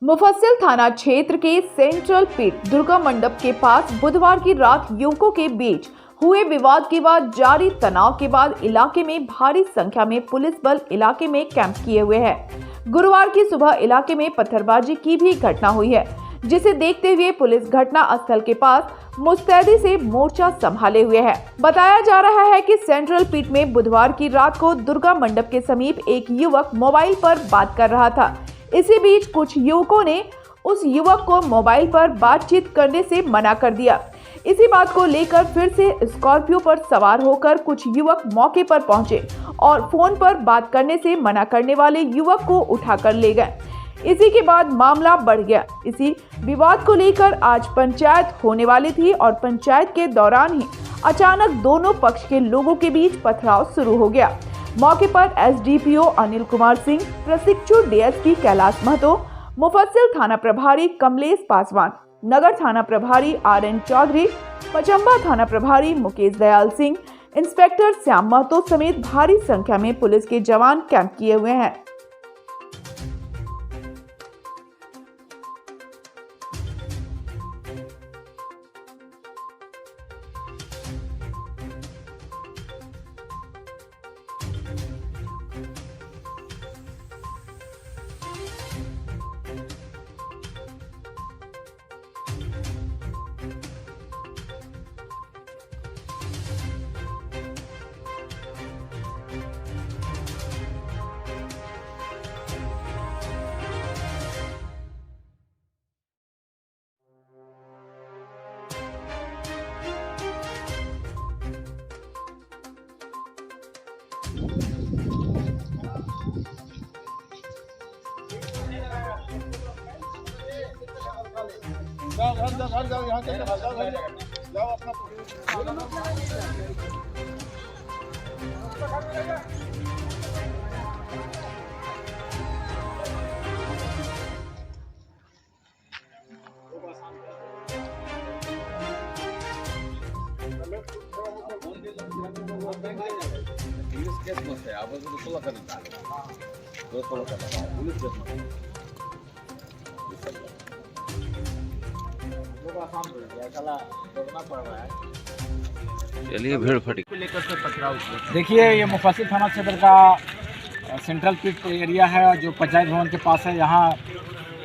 मुफस्सिल थाना क्षेत्र के सेंट्रल पिट दुर्गा मंडप के पास बुधवार की रात युवकों के बीच हुए विवाद के बाद जारी तनाव के बाद इलाके में भारी संख्या में पुलिस बल इलाके में कैंप किए हुए है। गुरुवार की सुबह इलाके में पत्थरबाजी की भी घटना हुई है, जिसे देखते हुए पुलिस घटना स्थल के पास मुस्तैदी से मोर्चा संभाले हुए है। बताया जा रहा है कि सेंट्रल पिट में बुधवार की रात को दुर्गा मंडप के समीप एक युवक मोबाइल पर बात कर रहा था। इसी बीच कुछ युवकों ने उस युवक को मोबाइल पर बातचीत करने से मना कर दिया। इसी बात को लेकर फिर से स्कॉर्पियो पर सवार होकर कुछ युवक मौके पर पहुंचे और फोन पर बात करने से मना करने वाले युवक को उठाकर ले गए। इसी के बाद मामला बढ़ गया। इसी विवाद को लेकर आज पंचायत होने वाली थी और पंचायत के दौरान ही अचानक दोनों पक्ष के लोगों के बीच पथराव शुरू हो गया। मौके पर एसडीपीओ अनिल कुमार सिंह, प्रशिक्षु डीएसपी कैलाश महतो, मुफस्सिल थाना प्रभारी कमलेश पासवान, नगर थाना प्रभारी आरएन चौधरी, पचम्बा थाना प्रभारी मुकेश दयाल सिंह, इंस्पेक्टर श्याम महतो समेत भारी संख्या में पुलिस के जवान कैंप किए हुए हैं। जाओ यहाँ से जाओ अपना पुलिस केस मत है आप तो 16 करना दो 16 करना पुलिस केस मत चलिए भीड़ फटी लेकर से पथराव। देखिए, ये मुफस्सिल थाना क्षेत्र का सेंट्रल पिट एरिया है जो पंचायत भवन के पास है। यहाँ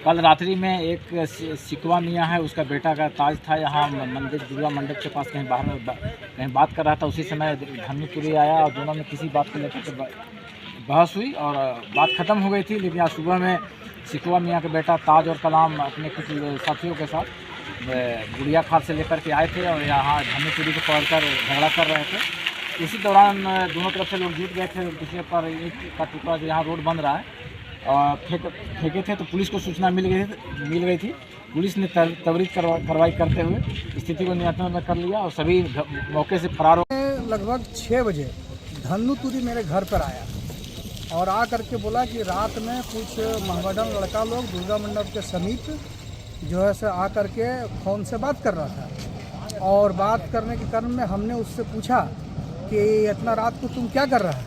कल रात्रि में एक सिकवा मियाँ है, उसका बेटा का ताज था। यहाँ मंदिर दुर्गा मंडप के पास कहीं बाहर में कहीं बात कर रहा था। उसी समय धन्नीपुरी आया और दोनों में किसी बात को लेकर के बहस हुई और बात ख़त्म हो गई थी। लेकिन आज सुबह में सिकवा मियाँ के बेटा ताज और कलाम अपने कुछ साथियों के साथ गुड़िया खाल से लेकर के आए थे और यहाँ धन्नीपुरी को पकड़कर झगड़ा कर रहे थे। इसी दौरान दोनों तरफ से लोग जुट गए थे। दूसरे पर ईंट का टुकड़ा जो यहाँ रोड बन रहा है और फेंके थे, तो पुलिस को सूचना मिल गई थी। पुलिस ने त्वरित कार्रवाई करते हुए स्थिति को नियंत्रण में कर लिया और सभी मौके से फरार हो। लगभग 6 बजे धन्नूतुरी मेरे घर पर आया और आ करके बोला कि रात में कुछ महबडन लड़का लोग दुर्गा मंडप के समीप जो है से आ करके फ़ोन से बात कर रहा था और बात करने के क्रम में हमने उससे पूछा कि इतना रात को तुम क्या कर रहा है,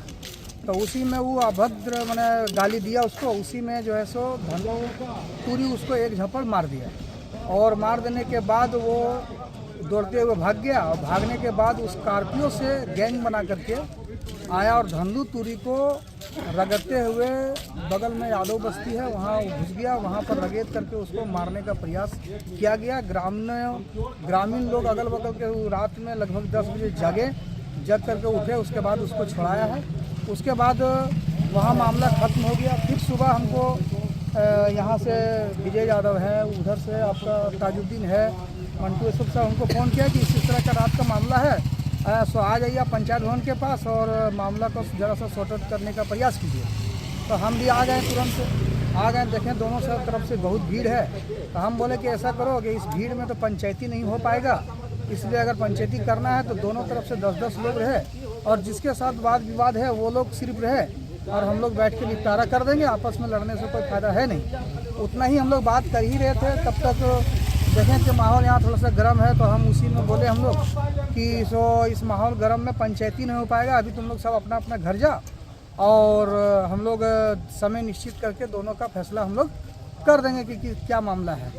तो उसी में वो अभद्र मैंने गाली दिया उसको। उसी में जो है सो धन्नूतुरी उसको एक झपड़ मार दिया और मार देने के बाद वो दौड़ते हुए भाग गया और भागने के बाद उस स्कॉर्पियो से गैंग बना करके आया और धन्नूतुरी को रगड़ते हुए बगल में यादव बस्ती है वहाँ घुस गया। वहाँ पर रगेद करके उसको मारने का प्रयास किया गया। ग्रामीण लोग अगल बगल के रात में लगभग 10 बजे जग करके उठे। उसके बाद उसको छुड़ाया है। उसके बाद वहाँ मामला ख़त्म हो गया। फिर सुबह हमको यहाँ से विजय यादव है, उधर से आपका ताजुद्दीन है, मंटू, सब से हमको फ़ोन किया कि इस तरह का रात का मामला है, सो आ जाइए पंचायत भवन के पास और मामला को ज़रा सा सॉर्ट आउट करने का प्रयास कीजिए। तो हम भी आ गए, तुरंत आ गए। देखें दोनों सब तरफ से बहुत भीड़ है, तो हम बोले कि ऐसा करो कि इस भीड़ में तो पंचायती नहीं हो पाएगा, इसलिए अगर पंचायती करना है तो दोनों तरफ से 10-10 लोग रहे और जिसके साथ वाद विवाद है वो लोग सिर्फ रहे और हम लोग बैठ के निपटारा कर देंगे। आपस में लड़ने से कोई फ़ायदा है नहीं। उतना ही हम लोग बात कर ही रहे थे। तब तक देखें कि माहौल यहाँ थोड़ा सा गर्म है, तो हम उसी में बोले हम लोग कि इस माहौल गर्म में पंचायती नहीं हो पाएगा, अभी तुम लोग सब अपना अपना घर जा और हम लोग समय निश्चित करके दोनों का फैसला हम लोग कर देंगे कि क्या मामला है।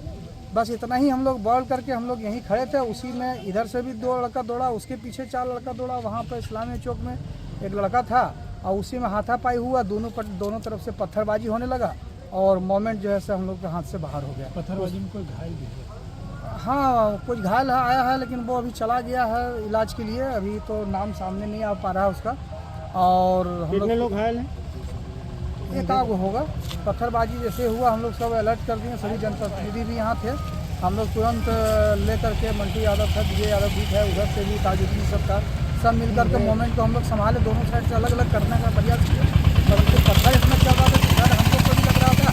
बस इतना ही हम लोग बॉल करके हम लोग यहीं खड़े थे। उसी में इधर से भी 2 लड़का दौड़ा, उसके पीछे 4 लड़का दौड़ा। वहाँ पर इस्लामी चौक में एक लड़का था और उसी में हाथापाई हुआ। दोनों तरफ से पत्थरबाजी होने लगा और मोमेंट जो है से हम लोग के हाथ से बाहर हो गया। पत्थरबाजी में कोई घायल भी है? हाँ, कुछ घायल आया है, लेकिन वो अभी चला गया है इलाज के लिए। अभी तो नाम सामने नहीं आ पा रहा है उसका। और हम कितने लोग घायल हैं? एक आग होगा। पत्थरबाजी जैसे हुआ हम लोग सब अलर्ट कर दिए, सभी जनप्रतिनिधि भी यहाँ थे। हम लोग तुरंत लेकर के मंटू यादव था, विजय यादव भी है, उधर से भी ताजुद्दीन सब मिल कर के मोमेंट को हम लोग संभाले। दोनों साइड से अलग अलग करने का प्रयास किया, परंतु पत्थर इतना चल रहा था कि डर हमको को भी लग रहा था।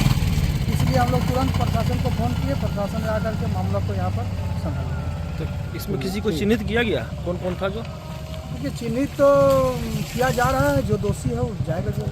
इसलिए हम लोग तुरंत प्रशासन को फ़ोन किए, प्रशासन ने आकर के मामला को यहाँ पर संभाला। तो इसमें किसी को चिन्हित किया गया कौन कौन था जो? देखिए, चिन्हित तो किया जा रहा है, जो दोषी है वो जाएगा जो